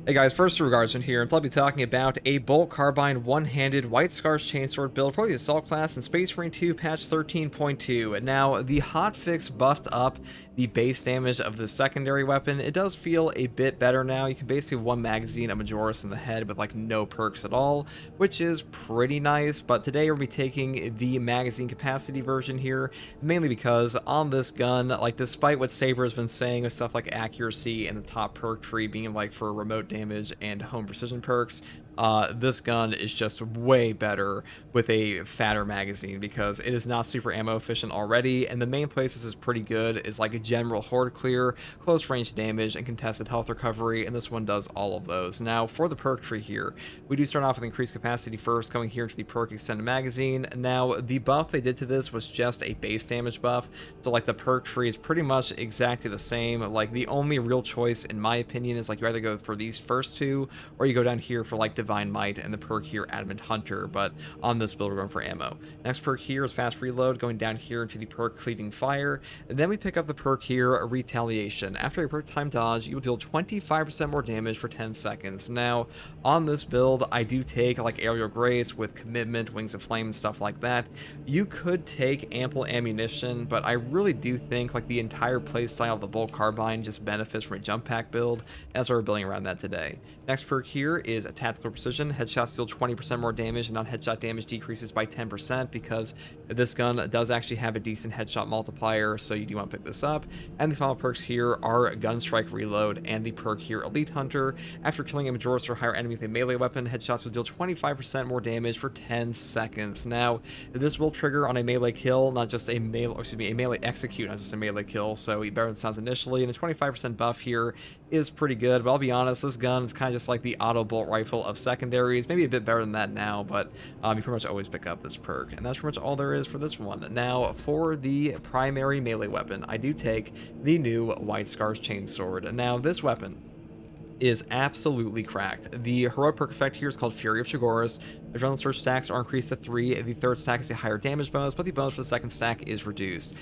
Hey guys, first regards from here, and I'll be talking about a bolt carbine one-handed White Scars chainsword build for the Assault class in Space Marine 2 patch 13.2. Now, the hotfix buffed up the base damage of the secondary weapon. It does feel a bit better now. You can basically one magazine of Majoris in the head with like no perks at all, which is pretty nice. But today we're going to be taking the magazine capacity version here, mainly because on this gun, like despite what Saber has been saying with stuff like accuracy and the top perk tree being like for remote damage and home precision perks, this gun is just way better with a fatter magazine because it is not super ammo efficient already, and the main place this is pretty good is like a general horde clear, close range damage, and contested health recovery, and this one does all of those. Now for the perk tree here, we do start off with increased capacity first, coming here into the perk extended magazine. Now the buff they did to this was just a base damage buff, so like the perk tree is pretty much exactly the same. Like the only real choice in my opinion is like you either go for these first two or you go down here for like Divine Might and the perk here Adamant Hunter, but on this build we're going for ammo. Next perk here is fast reload, going down here into the perk Cleaving Fire, and then we pick up the perk here Retaliation. After a perk time dodge, you will deal 25% more damage for 10 seconds. Now on this build I do take like Aerial Grace with Commitment, Wings of Flame, and stuff like that. You could take ample ammunition, but I really do think like the entire playstyle of the bolt carbine just benefits from a jump pack build, as we're building around that today. Next perk here is a Tactical Precision. Headshots deal 20% more damage, and non-headshot damage decreases by 10% because this gun does actually have a decent headshot multiplier, so you do want to pick this up. And the final perks here are Gunstrike Reload and the perk here Elite Hunter. After killing a Majoris or higher enemy with a melee weapon, headshots will deal 25% more damage for 10 seconds. Now, this will trigger on a melee kill, not just a melee execute, not just a melee kill, so better than it sounds initially, and a 25% buff here is pretty good. But I'll be honest, this gun is kind of just like the auto bolt rifle of secondaries, maybe a bit better than that now, but you pretty much always pick up this perk, and that's pretty much all there is for this one. Now for the primary melee weapon, I do take the new White Scars Chainsword. Now this weapon is absolutely cracked. The heroic perk effect here is called Fury of Chigoris. Adrenaline Surge stacks are increased to 3. The third stack is a higher damage bonus, but the bonus for the second stack is reduced.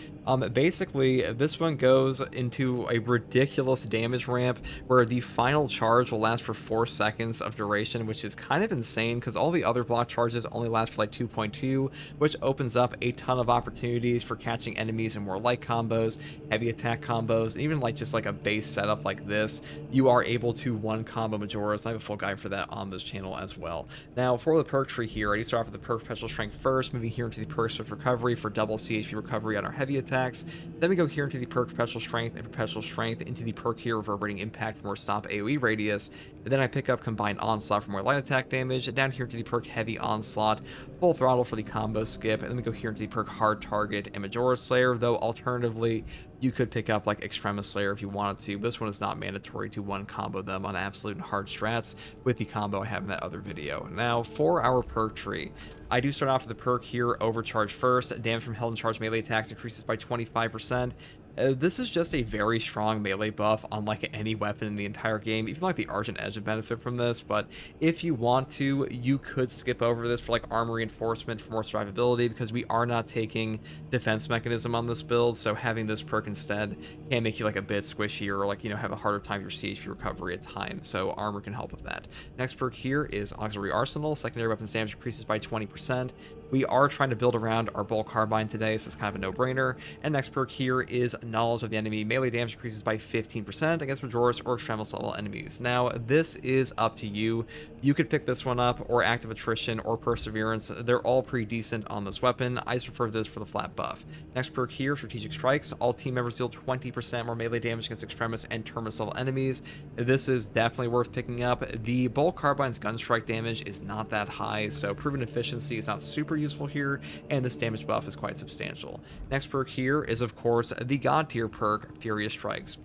Basically, this one goes into a ridiculous damage ramp where the final charge will last for 4 seconds of duration, which is kind of insane because all the other block charges only last for like 2.2, which opens up a ton of opportunities for catching enemies in more light combos, heavy attack combos, and even like just like a base setup like this, you are able to one combo Majoris. I have a full guide for that on this channel as well. Now for the perk tree here, I do start off with the perk Perpetual Strength first, moving here into the perk Swift Recovery for double CHP recovery on our heavy attacks. Then we go here into the perk Perpetual Strength and Perpetual Strength into the perk here Reverberating Impact for more stop AoE radius. And then I pick up Combined Onslaught for more light attack damage. Down here into the perk Heavy Onslaught, full throttle for the combo skip. And then we go here into the perk Hard Target and Majoris Slayer, though alternatively you could pick up like Extremis Slayer if you wanted to. This one is not mandatory to one combo them on absolute and hard strats with the combo I have in that other video. Now for our perk tree, I do start off with the perk here Overcharge first. Damage from held and charged melee attacks increases by 25%. This is just a very strong melee buff on like any weapon in the entire game. Even like the Argent Edge would benefit from this, but if you want to, you could skip over this for like armor reinforcement for more survivability, because we are not taking defense mechanism on this build, so having this perk instead can make you like a bit squishier, or like, you know, have a harder time with your CHP recovery at times, so armor can help with that. Next perk here is Auxiliary Arsenal. Secondary weapons damage increases by 20%. We are trying to build around our bolt carbine today, so it's kind of a no-brainer. And next perk here is Knowledge of the Enemy. Melee damage increases by 15% against Majoris or Extremis level enemies. Now, this is up to you. You could pick this one up, or Active Attrition, or Perseverance. They're all pretty decent on this weapon. I just prefer this for the flat buff. Next perk here, Strategic Strikes. All team members deal 20% more melee damage against Extremis and Terminus level enemies. This is definitely worth picking up. The bolt carbine's gun strike damage is not that high, so proven efficiency is not super useful here, and this damage buff is quite substantial. Next perk here is of course the god tier perk Furious Strikes.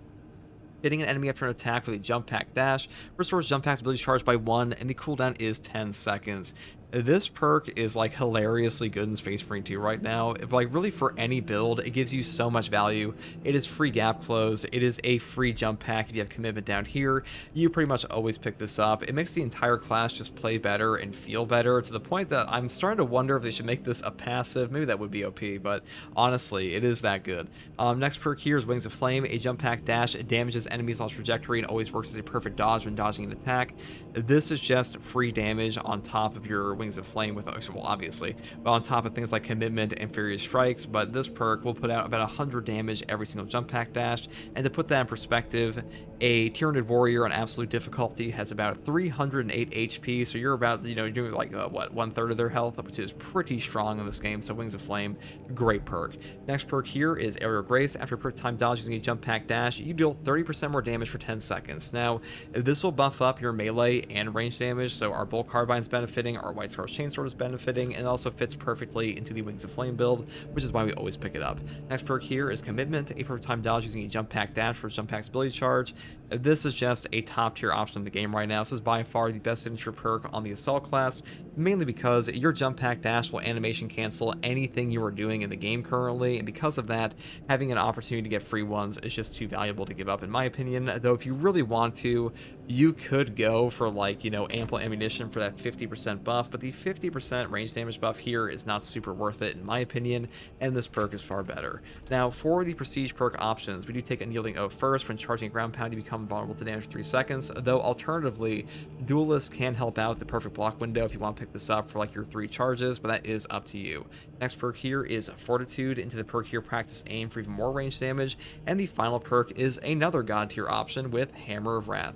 Hitting an enemy after an attack with a jump pack dash restores jump pack's ability charge by 1, and the cooldown is 10 seconds. This perk is like hilariously good in Space Marine 2 right now. Like really for any build, it gives you so much value. It is free gap close. It is a free jump pack. If you have commitment down here, you pretty much always pick this up. It makes the entire class just play better and feel better to the point that I'm starting to wonder if they should make this a passive. Maybe that would be OP, but honestly, it is that good. Next perk here is Wings of Flame, a jump pack dash. It damages enemies on trajectory and always works as a perfect dodge when dodging an attack. This is just free damage on top of your Wings of Flame with, well, obviously, but on top of things like Commitment and Furious Strikes. But this perk will put out about 100 damage every single jump pack dash. And to put that in perspective, a Tyranid Warrior on absolute difficulty has about 308 HP, so you're about, you're doing like, what, 1/3 of their health, which is pretty strong in this game. So Wings of Flame, great perk. Next perk here is Aerial Grace. After perk time dodge using a jump pack dash, you deal 30% more damage for 10 seconds. Now, this will buff up your melee and range damage, so our Bolt Carbine's benefiting, our White Scar's Chainsword is benefiting, and it also fits perfectly into the Wings of Flame build, which is why we always pick it up. Next perk here is Commitment, a perfect time dodge using a jump pack dash for jump pack's ability charge. This is just a top tier option in the game right now. This is by far the best signature perk on the Assault class, mainly because your jump pack dash will animation cancel anything you are doing in the game currently, and because of that, having an opportunity to get free ones is just too valuable to give up in my opinion. Though if you really want to, you could go for like, ample ammunition for that 50% buff, but the 50% range damage buff here is not super worth it in my opinion, and this perk is far better. Now for the prestige perk options, we do take Unyielding Oath first. When charging a ground pound, you become vulnerable to damage for 3 seconds, though alternatively, Duelist can help out the perfect block window if you want to pick this up for like your 3 charges, but that is up to you. Next perk here is Fortitude. Into the perk here, practice aim for even more range damage, and the final perk is another god tier option with Hammer of Wrath.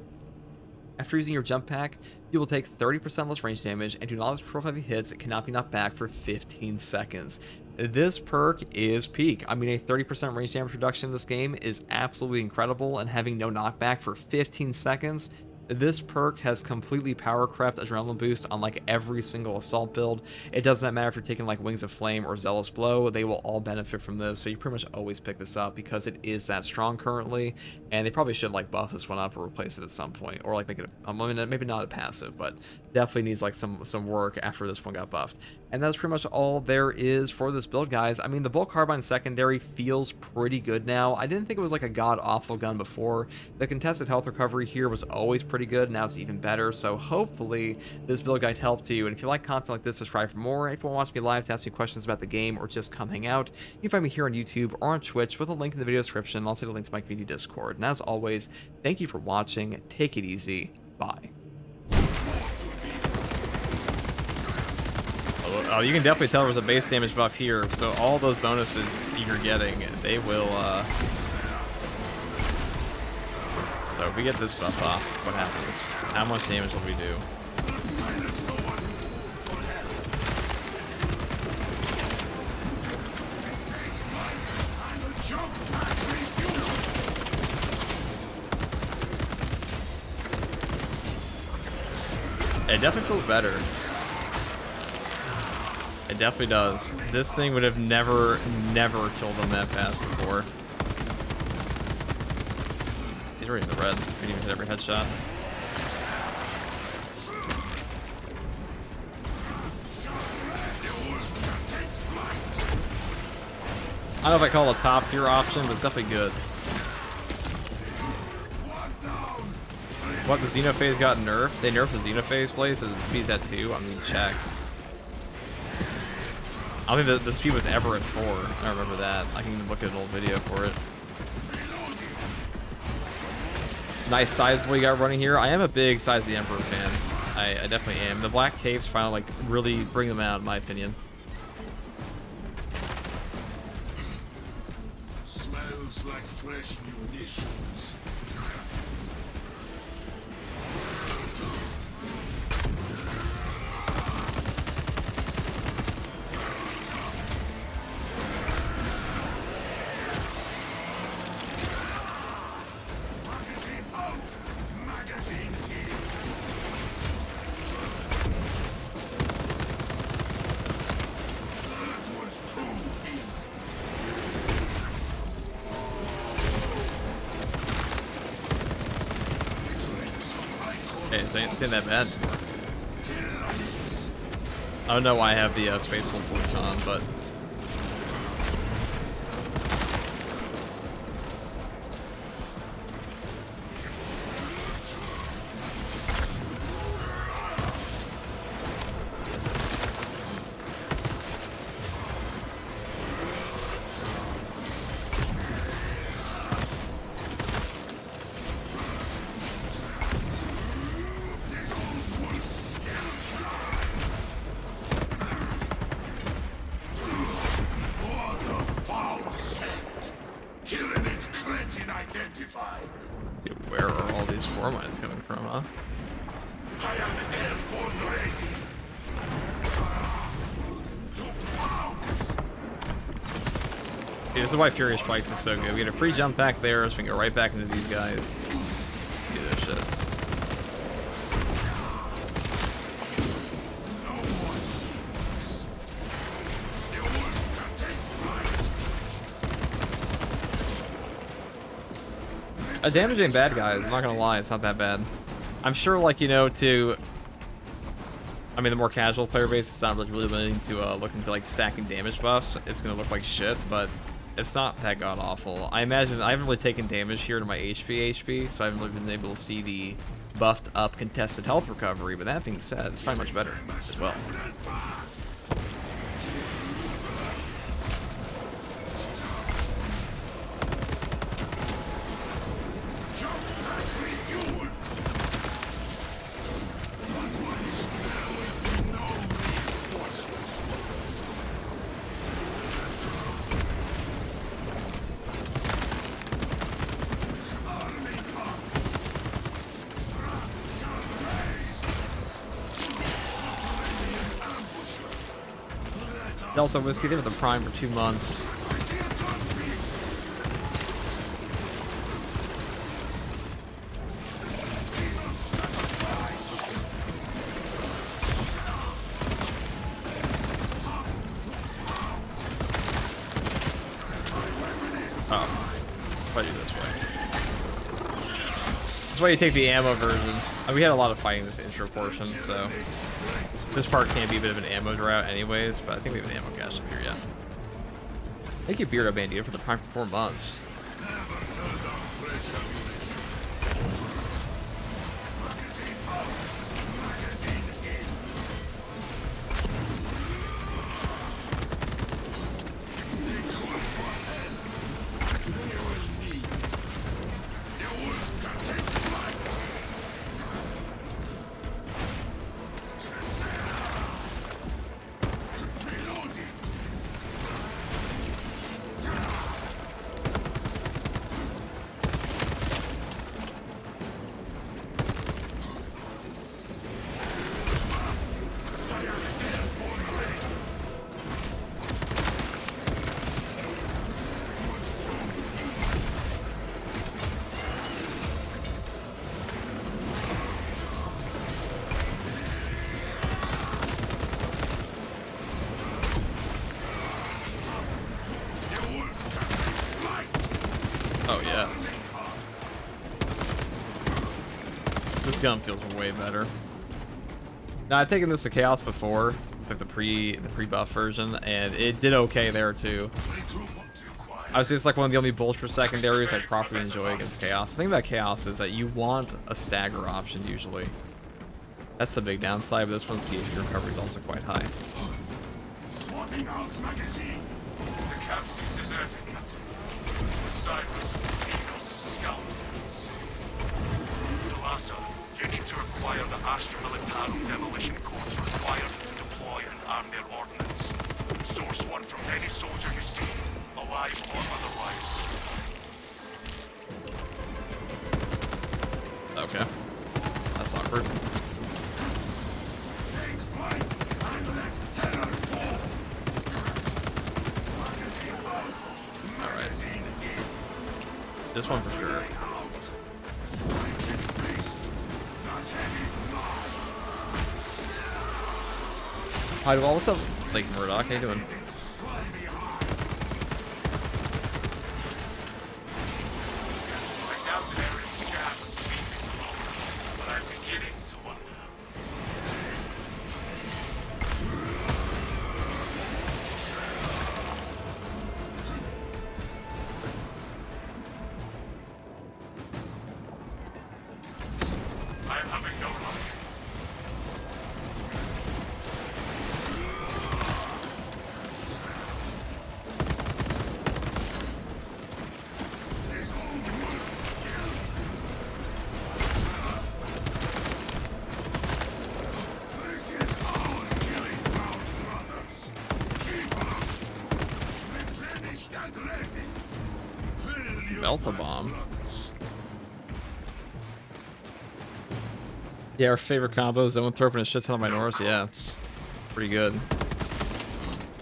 After using your jump pack, you will take 30% less range damage and do not lose control of heavy hits. It cannot be knocked back for 15 seconds. This perk is peak. I mean, a 30% range damage reduction in this game is absolutely incredible, and having no knockback for 15 seconds, this perk has completely power crept Adrenaline Boost on like every single assault build. It does not matter if you're taking like Wings of Flame or Zealous Blow, they will all benefit from this, so you pretty much always pick this up because it is that strong currently, and they probably should like buff this one up or replace it at some point, or like make it maybe not a passive, but definitely needs like some work after this one got buffed. And that's pretty much all there is for this build, guys. I mean, the Bolt Carbine secondary feels pretty good now. I didn't think it was like a god-awful gun before. The contested health recovery here was always pretty good. Now it's even better. So hopefully this build guide helped you. And if you like content like this, subscribe for more. If you want to watch me live to ask me questions about the game or just come hang out, you can find me here on YouTube or on Twitch with a link in the video description. I'll also have a link to my community Discord. And as always, thank you for watching. Take it easy. Bye. Oh, you can definitely tell there was a base damage buff here, so all those bonuses you're getting, they will, So if we get this buff off, what happens? How much damage will we do? It definitely feels better. It definitely does. This thing would have never killed them that fast before. He's already in the red. Couldn't even hit every headshot. I don't know if I call it a top tier option, but it's definitely good. What, the Xenophase got nerfed? They nerfed the Xenophase place and the speed's at 2? I mean, check. I don't think the speed was ever at 4. I don't remember that. I can look at an old video for it. Nice size boy you got running here. I am a big Size of the Emperor fan. I definitely am. The Black Caves finally like really bring them out in my opinion. Smells like fresh munitions. Hey, this ain't that bad. I don't know why I have the space full force on, but dude, where are all these 4 mines coming from, huh? I am airborne ready. To pounce. See, this is why Furious Price is so good. We get a free jump back there, so we can go right back into these guys. Do this shit. A damaging bad guys, I'm not gonna lie, it's not that bad. I'm sure, like, you know, I mean, the more casual player base, it's not really willing to look into, like, stacking damage buffs. It's gonna look like shit, but it's not that god-awful. I imagine, I haven't really taken damage here to my HP, so I haven't really been able to see the buffed up contested health recovery, but that being said, it's probably much better as well. Delta Whiskey, they were the Prime for 2 months. Oh, if I do this way. That's why you take the ammo version. We had a lot of fighting this intro portion, so this part can be a bit of an ammo drought anyways, but I think we have an ammo cache up here, yeah. Thank you, Beardo Bandito, for the Prime for 4 months. Oh, yes. This gun feels way better. Now, I've taken this to Chaos before, like the pre-buff version, and it did okay there too. I was just like one of the only Bolster secondaries I properly enjoy against Chaos. The thing about Chaos is that you want a stagger option usually. That's the big downside, but this one's CHP recovery is also quite high. Swapping out magazine. The capsule's deserted, Captain. Aside from some Venus scoundrels. Talasa, you need to acquire the Astra Militarum demolition codes required to deploy and arm their ordnance. Source one from any soldier you see, alive or otherwise. Okay. That's awkward. Take flight and let terror fall. Alright. This one for sure. Hi, well, what's up, like, Murdoch? How you doing? Melt a bomb. Yeah, our favorite combos. Someone throw up in a shit ton of minors. Yeah, pretty good.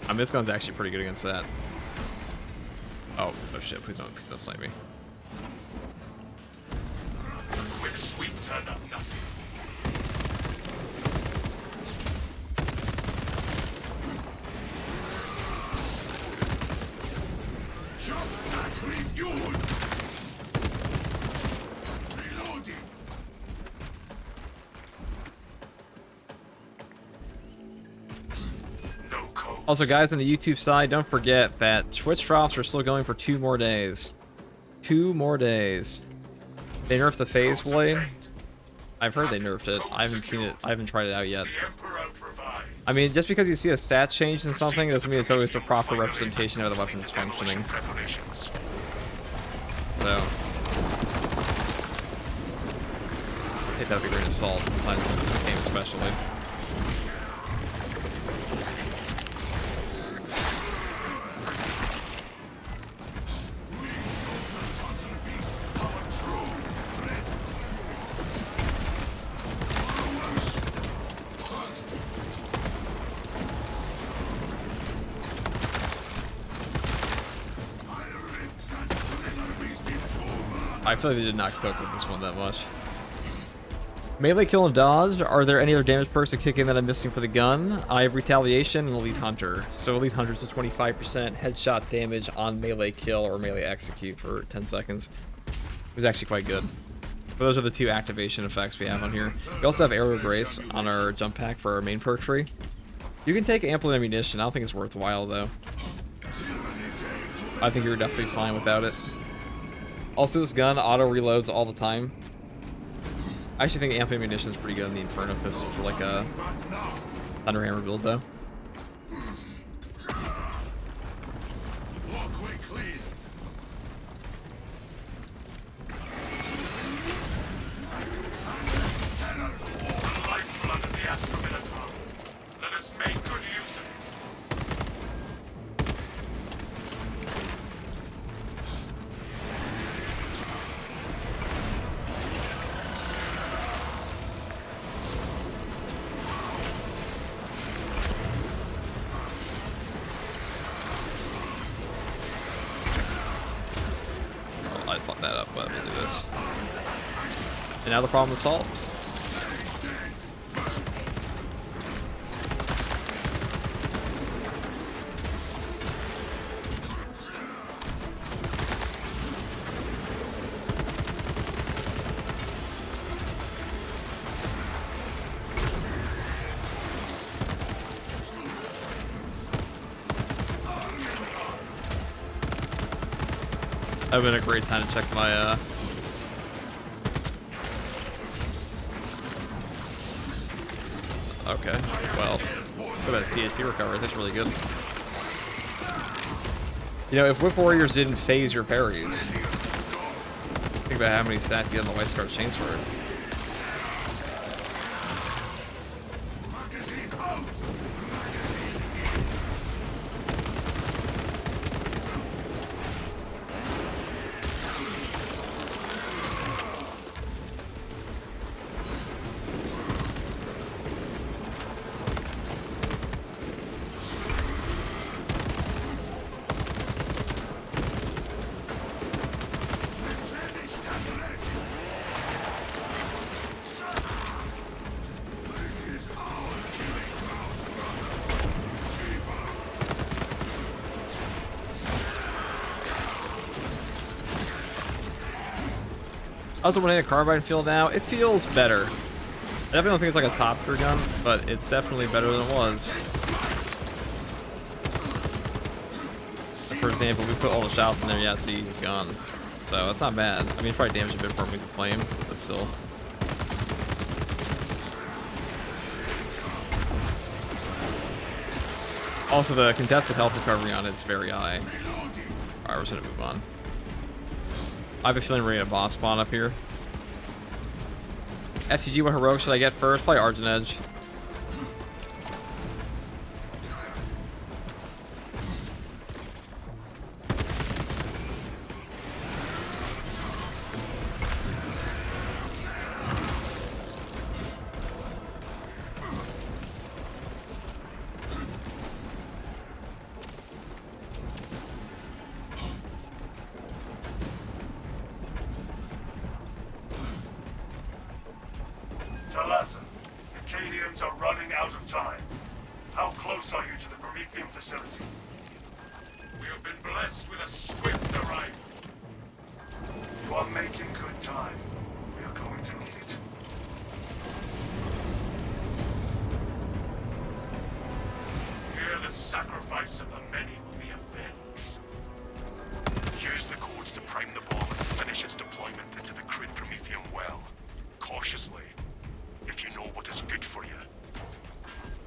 I mean, this gun's actually pretty good against that. Oh shit! Please don't snipe me. Quick sweep turned up nothing. Jump back, refuel. Reloading. No code. Also, guys, on the YouTube side, don't forget that Twitch drops are still going for 2 more days. 2 more days. They nerfed the phase blade. I've heard they nerfed it. I haven't seen it. I haven't tried it out yet. The Emperor provides. I mean, just because you see a stat change in something doesn't mean it's always a proper representation of the weapon's functioning. Preparations. So, take that with a grain of salt. Sometimes in this game, especially. I feel like they did not cook with this one that much. Melee kill and dodge. Are there any other damage perks that kick in that I'm missing for the gun? I have retaliation and elite hunter. So elite hunter is a 25% headshot damage on melee kill or melee execute for 10 seconds. It was actually quite good. But those are the 2 activation effects we have on here. We also have arrow grace on our jump pack for our main perk tree. You can take ample ammunition. I don't think it's worthwhile though. I think you're definitely fine without it. Also, this gun auto reloads all the time. I actually think amp ammunition is pretty good in the Inferno pistol for like a Thunderhammer build though. Walkway clear. Lifeblood of the Astra Minotaur. Let us make good use of it. I fucked that up, but we'll do this. And now the problem is solved. That would have been a great time to check my okay, well, look at that CHP recovery. That's really good. You know, if Whip Warriors didn't phase your parries, think about how many stats you get on the White Scar's Chainsword. I also want to hit a carbine field now. It feels better. I definitely don't think it's like a top tier gun, but it's definitely better than it was. For example, we put all the shots in there. Yeah, see, he's gone. So that's not bad. I mean, it's probably damaged a bit for me to flame, but still. Also, the contested health recovery on it's very high. Alright, we're just gonna move on. I have a feeling we're gonna get a boss spawn up here. FTG, what heroic should I get first? Probably Argent Edge. time. How close are you to the Prometheum facility? We have been blessed with a swift arrival. You are making good time. We are going to need it. Here the sacrifice of the many will be avenged. Use the codes to prime the bomb and finish its deployment into the crude Prometheum well. Cautiously, if you know what is good for you.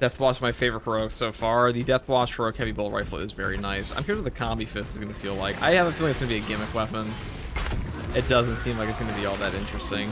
Deathwatch is my favorite heroic so far. The Deathwatch heroic heavy bolt rifle is very nice. I'm curious what the combi fist is going to feel like. I have a feeling it's going to be a gimmick weapon. It doesn't seem like it's going to be all that interesting.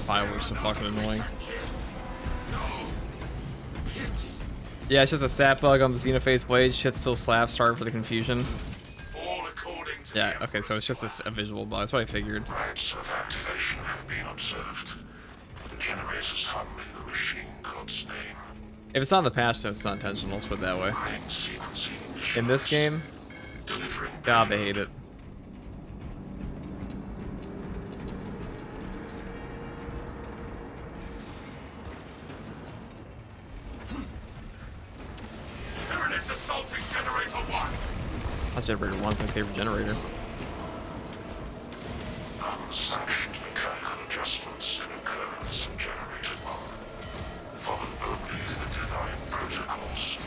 Fireworks are fucking annoying. Yeah, it's just a stat bug on the Xenophase blade. Shit still slaps. Sorry for the confusion. Yeah, okay, so it's just a visual bug. That's what I figured. Rates of activation have been observed. The generator's handling the machine god's name. If it's not in the patch, then it's not intentional. Let's put it that way. In this game, God, they hate it. That's generator 1's my favorite generator. Unsanctioned mechanical adjustments to occurrence in generator 1. Follow only the divine protocols.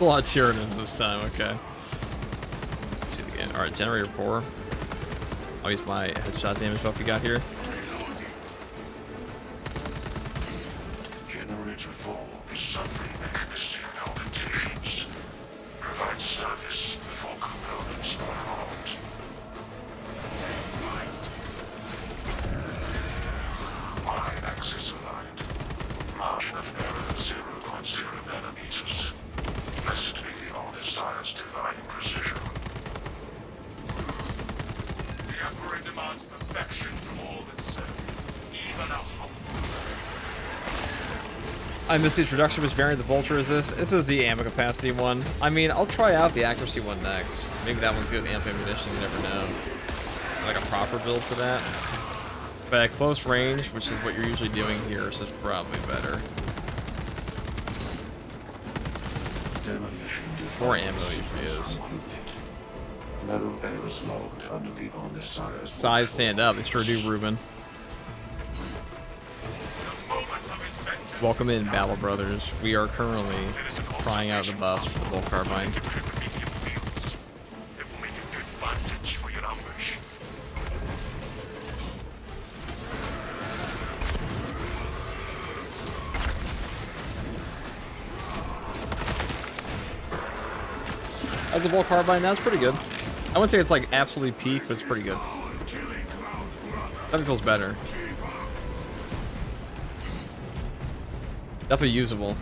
A lot of Tyranids this time, okay. Let's see it again. Alright, generator 4. I'll use my headshot damage buff we got here. Generator 4 is suffering mechanistic palpitations. Provide service before components are harmed. Y-axis aligned. Margin of error 0.0 nanometers. Blessed be the honest science divine precision. The Emperor demands perfection from all that serve, even a humble. I missed the introduction. Which variant of the Vulture is this? This is the ammo capacity one. I mean, I'll try out the accuracy one next. Maybe that one's good with amp ammunition, you never know. Like a proper build for that. But at close range, which is what you're usually doing here, is just probably better. More ammo usually is. No errors logged under the Omnissiah's Size stand up, they sure do, Ruben. Welcome in, Battle Brothers. We are currently trying out the buffs for the Bolt Carbine. As a Bolt Carbine, that's pretty good. I wouldn't say it's like absolutely peak, but it's pretty good. That feels better. Definitely usable.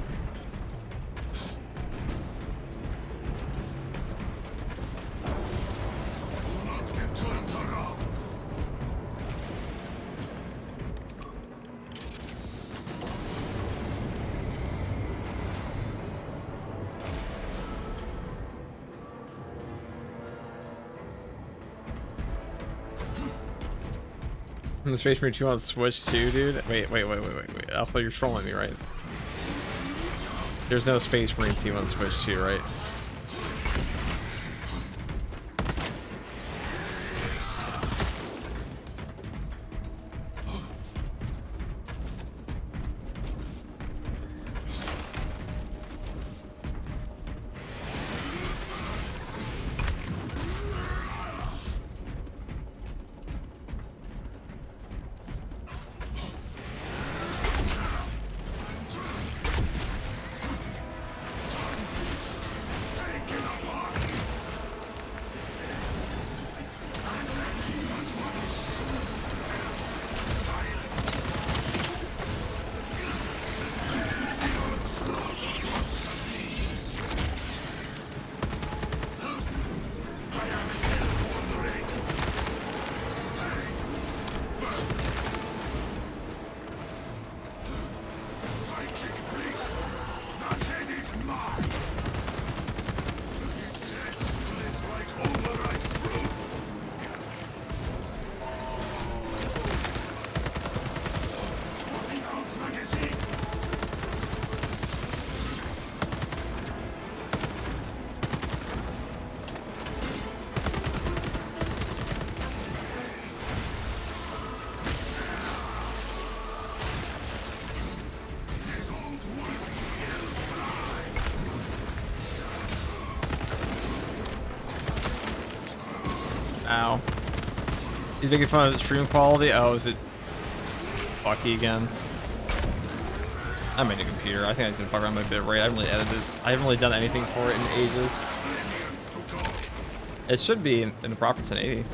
The Space Marine 2 on Switch too, dude. Wait. Alpha, you're trolling me, right? There's no Space Marine 2 on Switch 2, right? Ow. He's making fun of the stream quality. Oh, is it fucky again? I made a computer. I think I just didn't fuck around with my bitrate. I haven't really edited. I haven't really done anything for it in ages. It should be in the proper 1080.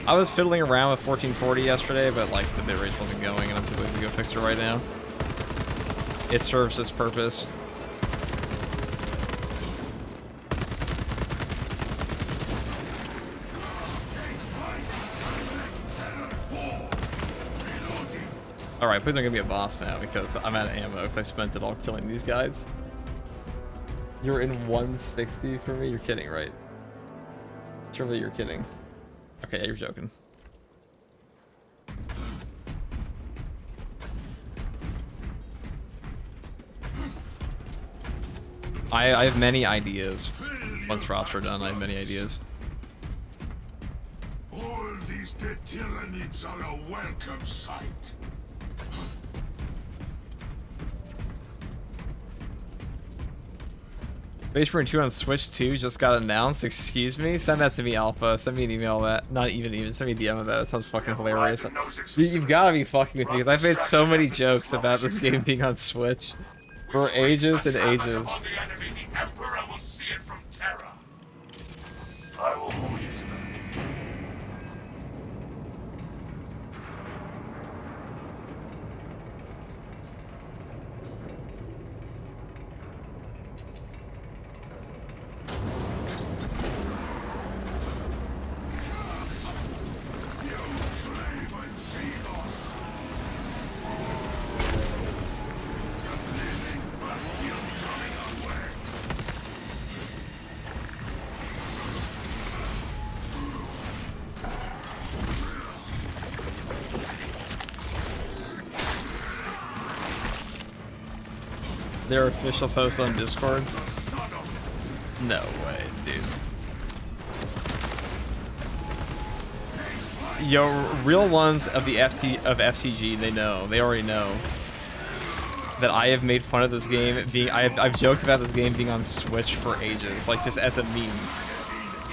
I was fiddling around with 1440 yesterday, but like the bitrate wasn't going, and I'm too lazy to go fix it right now. It serves its purpose. Alright, please don't give me a boss now because I'm out of ammo because I spent it all killing these guys. You're in 160 for me? You're kidding, right? Surely you're kidding. Okay, yeah, you're joking. I have many ideas. Once drops are done, I have many ideas. All these dead tyrannids are a welcome sight. Space Marine 2 on Switch 2 just got announced. Excuse me? Send that to me, Alpha. Send me an email of that. Not even. Send me a DM of that. That sounds fucking hilarious. You've gotta be fucking with me. I've made so many jokes about this game being on Switch for ages and ages. I will hold you to that. Their official post on Discord? No way, dude. Yo, real ones of the FTG, they know. They already know that I have made fun of this game being. I've joked about this game being on Switch for ages, like just as a meme.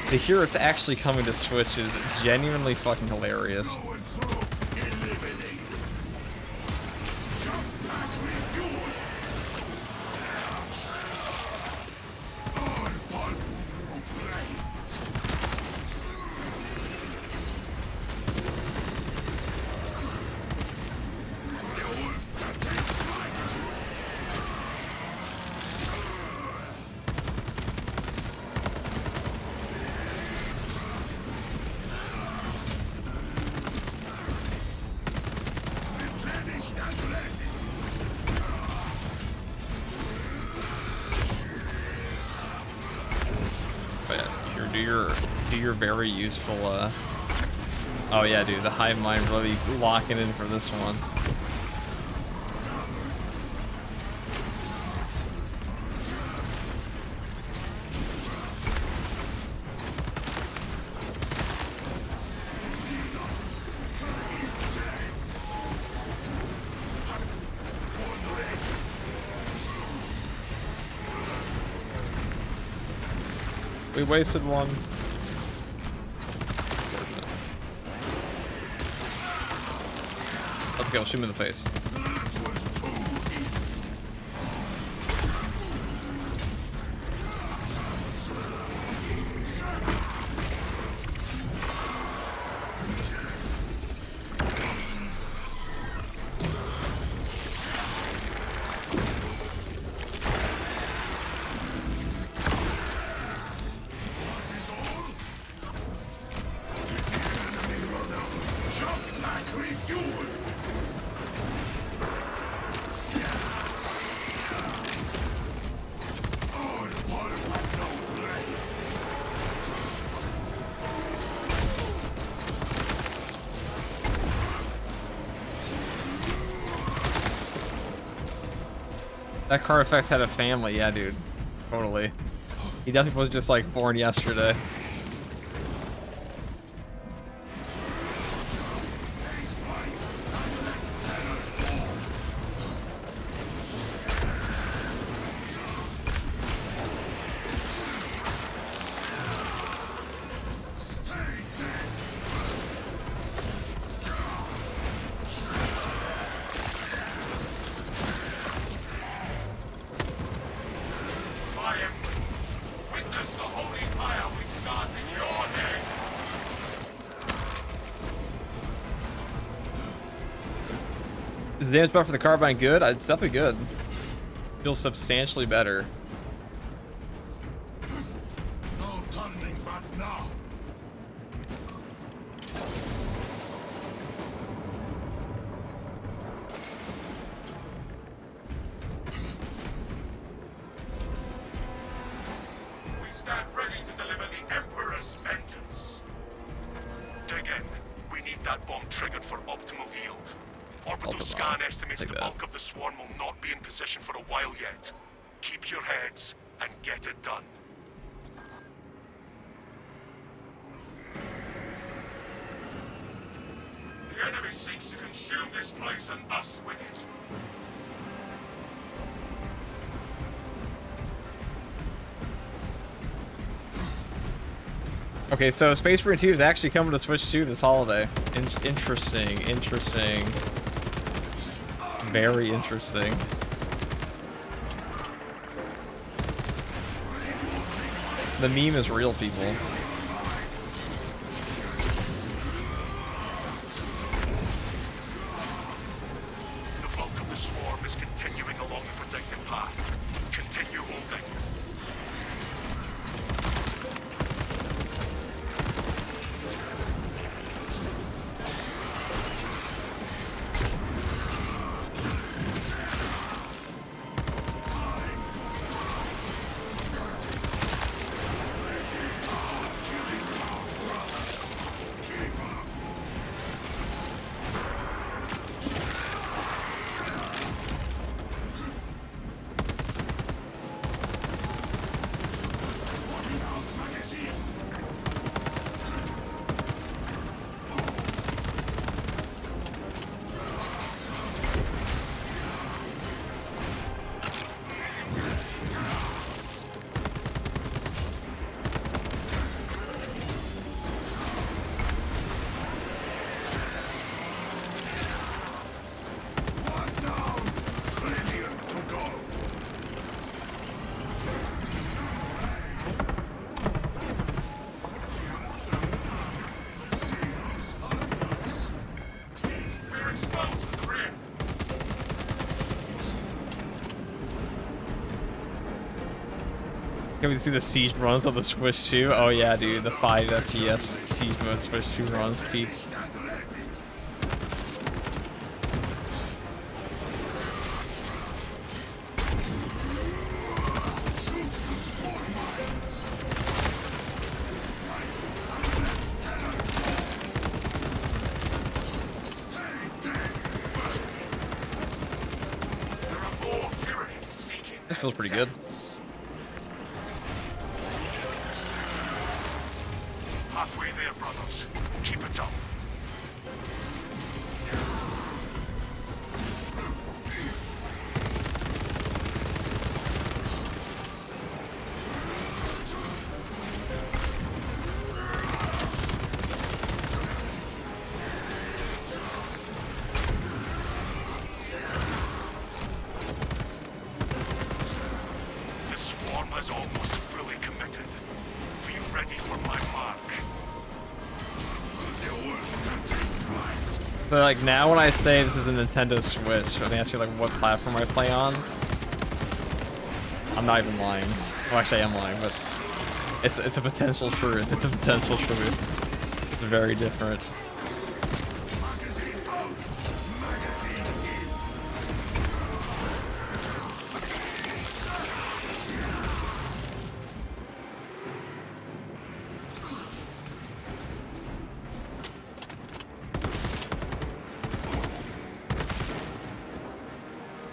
To hear it's actually coming to Switch is genuinely fucking hilarious. Do your very useful, oh yeah, dude, the hive mind really locking in for this one. We wasted one. Let's go, shoot him in the face. That HOTFIX had a family, yeah, dude. Totally. He definitely was just like born yesterday. Is the damage buff for the carbine good? It's definitely good. Feels substantially better. No turning back now. We stand ready to deliver the Emperor's vengeance. Dig in. We need that bomb triggered for optimal yield. Orbital scan estimates the bulk of the swarm will not be in position for a while yet. Keep your heads and get it done. The enemy seeks to consume this place and us with it. Okay, so Space Marine 2 is actually coming to Switch 2 this holiday. Interesting, interesting. Very interesting. The meme is real, people. The bulk of the swarm is continuing along the protected path. Continue holding. Can we see the siege runs on the Switch 2? Oh yeah, dude, the 5 FPS siege mode Switch 2 runs peak. This feels pretty good. Halfway there, brothers. Keep it up. The swarm is almost fully committed. Be ready for my mark. But like now when I say this is a Nintendo Switch, when they ask you like what platform I play on, I'm not even lying. Well, actually I am lying, but it's a potential truth. It's a potential truth. It's very different.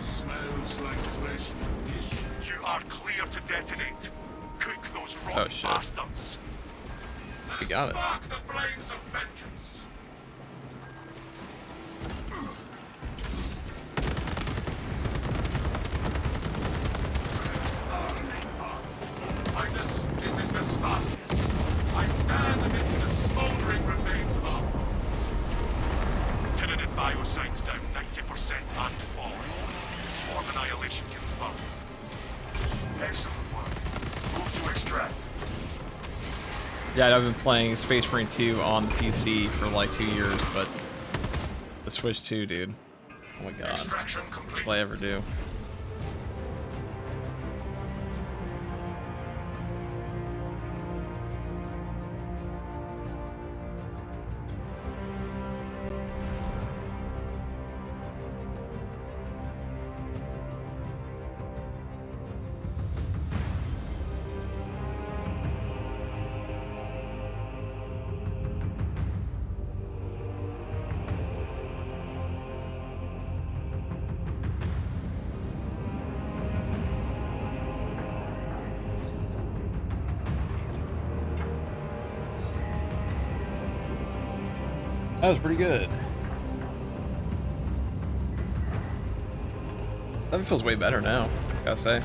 Smells like fresh fish. You are clear to detonate. Cook those rotten shit. bastards. We got it. Spark the flames of vengeance. Titus, this is Vespasius. I stand amidst the smoldering remains of our foes. Tyranid bioscience down 90% and falling. Swarm annihilation confirmed. Excellent work. Move to extract. Yeah, I've been playing Space Marine 2 on the PC for like 2 years, but the Switch 2, dude. Oh my god. Extraction complete. Will I ever do? That was pretty good. That feels way better now, gotta say.